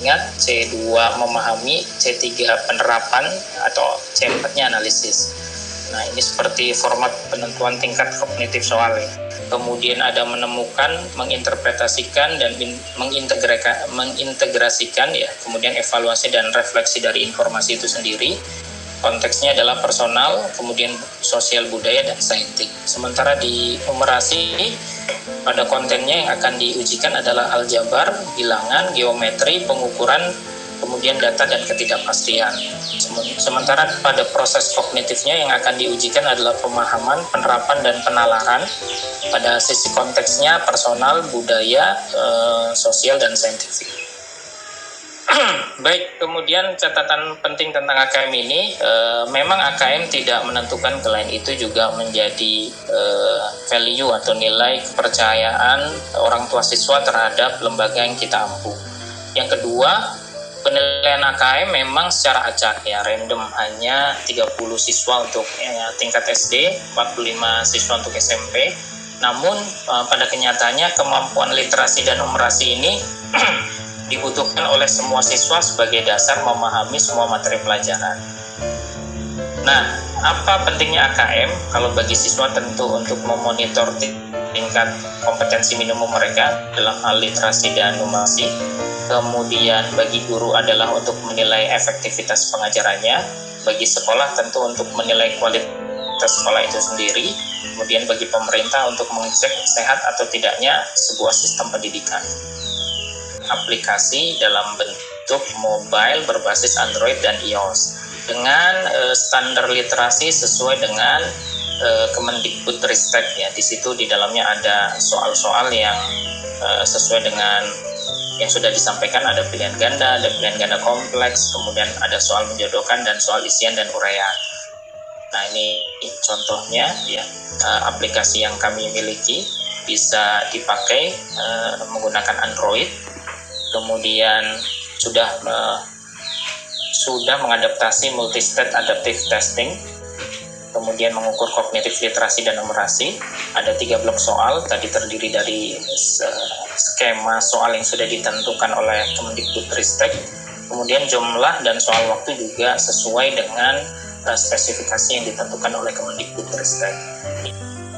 mengingat, C2 memahami, C3 penerapan, atau C4-nya analisis. Nah, ini seperti format penentuan tingkat kognitif soal ya. Kemudian ada menemukan, menginterpretasikan, dan mengintegrasikan ya. Kemudian evaluasi dan refleksi dari informasi itu sendiri. Konteksnya adalah personal, kemudian sosial, budaya, dan saintik. Sementara di numerasi, pada kontennya yang akan diujikan adalah aljabar, bilangan, geometri, pengukuran, kemudian data dan ketidakpastian. Sementara pada proses kognitifnya yang akan diujikan adalah pemahaman, penerapan, dan penalaran. Pada sisi konteksnya personal, budaya, sosial, dan saintifik. Baik, kemudian catatan penting tentang AKM ini, memang AKM tidak menentukan selain itu juga menjadi value atau nilai kepercayaan orang tua siswa terhadap lembaga yang kita ampu. Yang kedua, penilaian AKM memang secara acak ya, random, hanya 30 siswa untuk tingkat SD, 45 siswa untuk SMP. Namun pada kenyataannya kemampuan literasi dan numerasi ini dibutuhkan oleh semua siswa sebagai dasar memahami semua materi pelajaran. Nah, apa pentingnya AKM? Kalau bagi siswa tentu untuk memonitor tingkat kompetensi minimum mereka dalam hal literasi dan numerasi. Kemudian bagi guru adalah untuk menilai efektivitas pengajarannya. Bagi sekolah tentu untuk menilai kualitas sekolah itu sendiri. Kemudian bagi pemerintah untuk mengecek sehat atau tidaknya sebuah sistem pendidikan. Aplikasi dalam bentuk mobile berbasis Android dan iOS dengan standar literasi sesuai dengan Kemendikbudristek ya. Di situ di dalamnya ada soal-soal yang sesuai dengan yang sudah disampaikan, ada pilihan ganda, ada pilihan ganda kompleks, kemudian ada soal menjodohkan dan soal isian dan uraian. Nah, ini contohnya ya, aplikasi yang kami miliki bisa dipakai menggunakan Android. Kemudian sudah mengadaptasi multi-state adaptive testing, kemudian mengukur kognitif literasi dan numerasi. Ada 3 blok soal, tadi terdiri dari skema soal yang sudah ditentukan oleh Kemendikbudristek, kemudian jumlah dan soal waktu juga sesuai dengan spesifikasi yang ditentukan oleh Kemendikbudristek.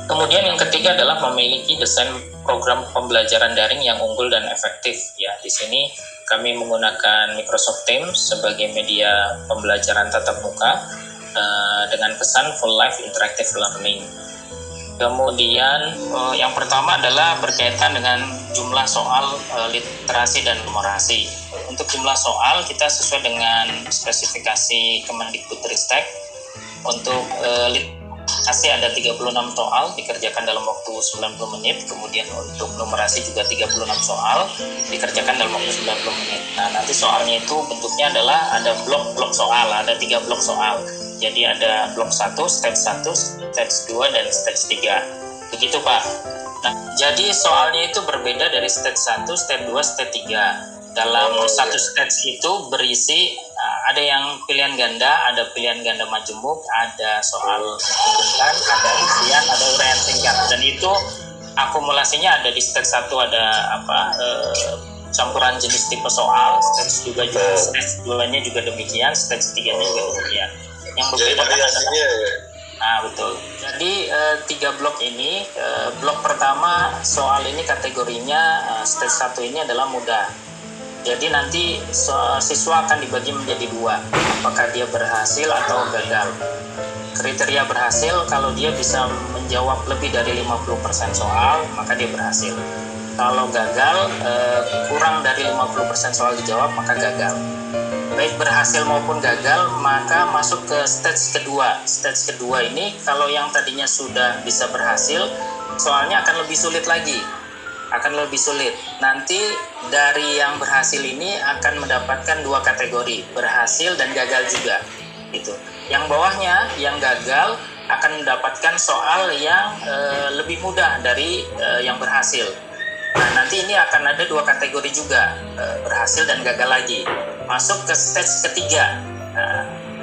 Kemudian yang ketiga adalah memiliki desain program pembelajaran daring yang unggul dan efektif. Ya, di sini kami menggunakan Microsoft Teams sebagai media pembelajaran tatap muka dengan pesan full life interactive learning. Kemudian yang pertama adalah berkaitan dengan jumlah soal literasi dan numerasi. Untuk jumlah soal kita sesuai dengan spesifikasi Kemendikbudristek. Untuk literasi ada 36 soal dikerjakan dalam waktu 90 menit, kemudian untuk numerasi juga 36 soal dikerjakan dalam waktu 90 menit. Nah, nanti soalnya itu bentuknya adalah ada blok-blok soal, ada 3 blok soal. Jadi ada blok 1, stage 1, stage 2, dan stage 3. Begitu Pak. Nah, jadi soalnya itu berbeda dari stage 1, stage 2, stage 3. Dalam satu stage itu berisi ada yang pilihan ganda, ada pilihan ganda majemuk, ada soal hubungan, ada isian, ada uraian singkat. Dan itu akumulasinya ada di stage 1 ada campuran jenis tipe soal, stage 2 juga, stage 2-nya juga demikian, stage 3-nya juga demikian. Yang berbeda adalah nah, betul. Jadi 3 blok ini, blok pertama soal ini kategorinya stage 1 ini adalah mudah. Jadi nanti siswa akan dibagi menjadi 2, apakah dia berhasil atau gagal. Kriteria berhasil, kalau dia bisa menjawab lebih dari 50% soal, maka dia berhasil. Kalau gagal, kurang dari 50% soal dijawab, maka gagal. Baik berhasil maupun gagal, maka masuk ke stage kedua. Stage kedua ini, kalau yang tadinya sudah bisa berhasil, soalnya akan lebih sulit lagi. Nanti dari yang berhasil ini akan mendapatkan 2 kategori, berhasil dan gagal juga. Gitu. Yang bawahnya, yang gagal akan mendapatkan soal yang lebih mudah dari yang berhasil. Nah, nanti ini akan ada 2 kategori juga, berhasil dan gagal lagi. Masuk ke stage ketiga,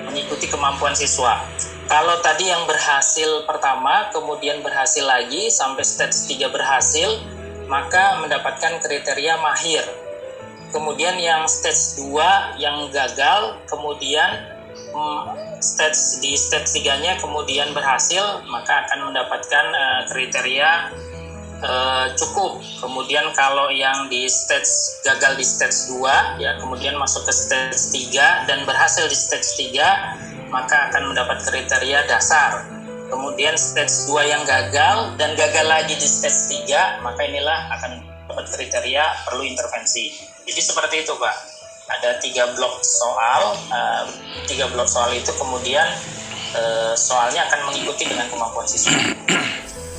mengikuti kemampuan siswa. Kalau tadi yang berhasil pertama, kemudian berhasil lagi, sampai stage 3 berhasil, maka mendapatkan kriteria mahir. kemudian yang stage 2 yang gagal, kemudian di stage 3-nya kemudian berhasil, maka akan mendapatkan kriteria cukup. Kemudian kalau yang gagal di stage 2 ya, kemudian masuk ke stage 3 dan berhasil di stage 3, maka akan mendapat kriteria dasar. Kemudian stage 2 yang gagal dan gagal lagi di stage 3, maka inilah akan dapat kriteria perlu intervensi. Jadi seperti itu, Pak. Ada 3 blok soal. 3 blok soal itu kemudian soalnya akan mengikuti dengan kemampuan siswa.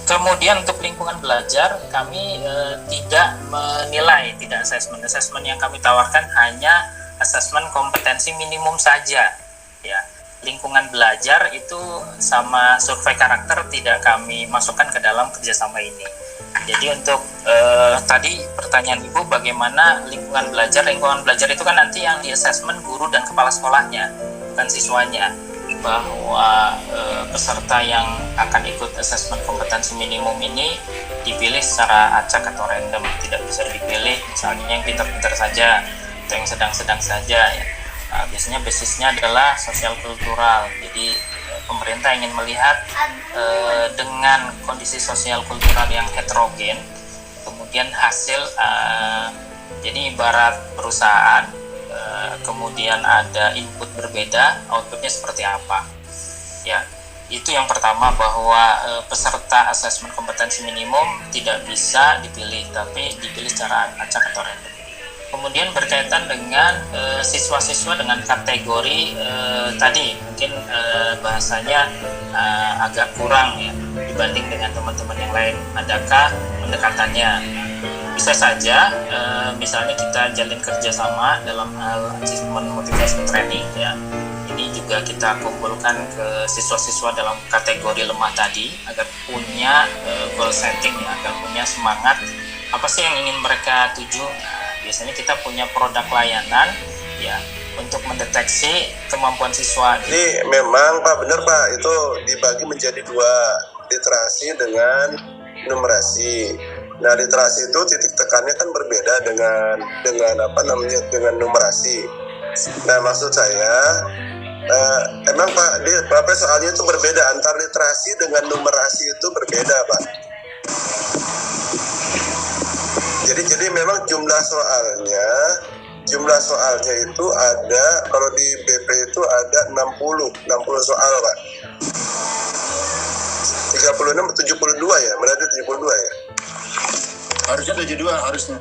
Kemudian untuk lingkungan belajar, kami tidak menilai, tidak asesmen. Asesmen yang kami tawarkan hanya asesmen kompetensi minimum saja. Ya, lingkungan belajar itu sama survei karakter tidak kami masukkan ke dalam kerjasama ini. Jadi untuk tadi pertanyaan Ibu bagaimana lingkungan belajar itu kan nanti yang di asesmen guru dan kepala sekolahnya, bukan siswanya. Bahwa peserta yang akan ikut asesmen kompetensi minimum ini dipilih secara acak atau random, tidak bisa dipilih misalnya yang pintar-pintar saja atau yang sedang-sedang saja ya. Biasanya basisnya adalah sosial kultural. Jadi pemerintah ingin melihat dengan kondisi sosial kultural yang heterogen, kemudian hasil jadi ibarat perusahaan, kemudian ada input berbeda, outputnya seperti apa ya. Itu yang pertama, bahwa peserta asesmen kompetensi minimum tidak bisa dipilih, tapi dipilih secara acak atau random. Kemudian berkaitan dengan siswa-siswa dengan kategori tadi mungkin bahasanya agak kurang ya dibanding dengan teman-teman yang lain. Adakah pendekatannya? Bisa saja misalnya kita jalin kerjasama dalam hal assessment motivation training ya. Ini juga kita kumpulkan ke siswa-siswa dalam kategori lemah tadi agar punya goal setting ya, agar punya semangat apa sih yang ingin mereka tuju. Biasanya kita punya produk layanan ya untuk mendeteksi kemampuan siswa. Jadi memang Pak, benar Pak, itu dibagi menjadi 2, literasi dengan numerasi. Nah, literasi itu titik tekannya kan berbeda dengan numerasi. Nah, maksud saya emang Pak, soalnya itu berbeda antara literasi dengan numerasi, itu berbeda Pak. Jadi memang jumlah soalnya itu ada, kalau di BP itu ada 60 soal Pak. 36, 72 ya, berarti 72 ya? Harusnya 72 harusnya.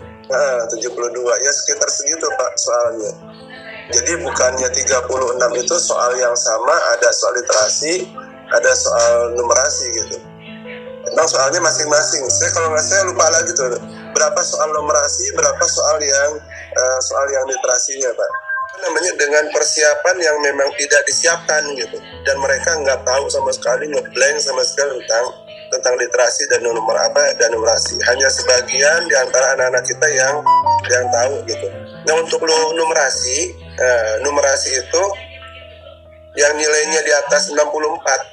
72 ya, sekitar segitu Pak soalnya. Jadi bukannya 36 itu soal yang sama, ada soal literasi, ada soal numerasi gitu. Memang soalnya masing-masing. Saya lupa lagi tuh berapa soal numerasi, berapa soal yang literasinya Pak. Namanya dengan persiapan yang memang tidak disiapkan gitu, dan mereka nggak tahu sama sekali, ngeblank sama sekali tentang literasi dan numerasi. Hanya sebagian di antara anak-anak kita yang tahu gitu. Nah, untuk numerasi itu yang nilainya di atas 64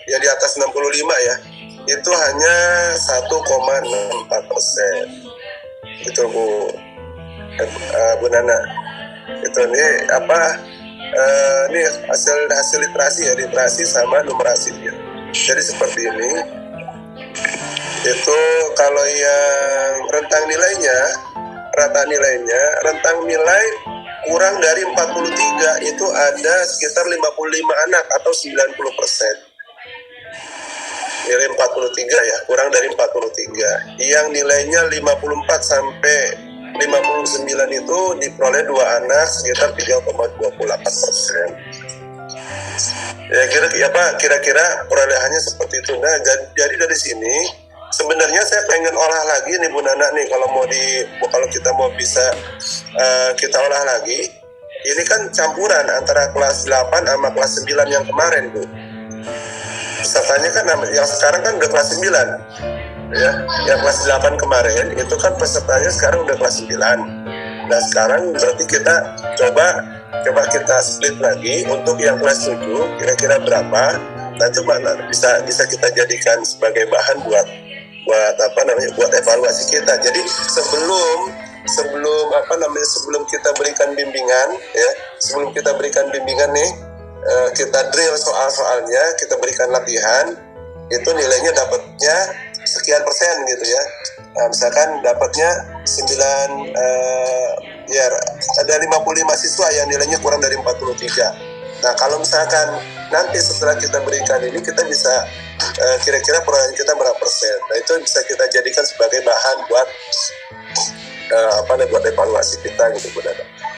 ya, di atas 65 ya, itu hanya 1,64%. Itu Bu Nana. Itu ini hasil literasi sama numerasinya. Jadi seperti ini. Itu kalau yang rentang nilai kurang dari 43 itu ada sekitar 55 anak atau 90%. Nilai 43 ya, kurang dari 43. Yang nilainya 54 sampai 59 itu diperoleh 2 anak sekitar 3,28%. Ya kira-kira perolehannya seperti itu. Nah, jadi dari sini sebenarnya saya pengen olah lagi nih Bu Nana nih, kalau kita mau bisa kita olah lagi. Ini kan campuran antara kelas 8 sama kelas 9 yang kemarin Bu. Pesertanya kan yang sekarang kan udah kelas 9. Ya, yang kelas 8 kemarin itu kan pesertanya sekarang udah kelas 9. Nah, sekarang berarti kita coba kita split lagi untuk yang kelas 7 kira-kira berapa. Nah, itu bisa kita jadikan sebagai bahan buat evaluasi kita. Jadi sebelum sebelum kita berikan bimbingan ya, sebelum kita berikan bimbingan nih, kita drill soal-soalnya, kita berikan latihan, itu nilainya dapatnya sekian persen gitu ya. Nah, misalkan dapatnya 9, ya ada 55 siswa yang nilainya kurang dari 43. Nah, kalau misalkan nanti setelah kita berikan ini, kita bisa kira-kira perolehan kita berapa persen. Nah, itu bisa kita jadikan sebagai bahan buat buat evaluasi kita gitu, Bu Nana.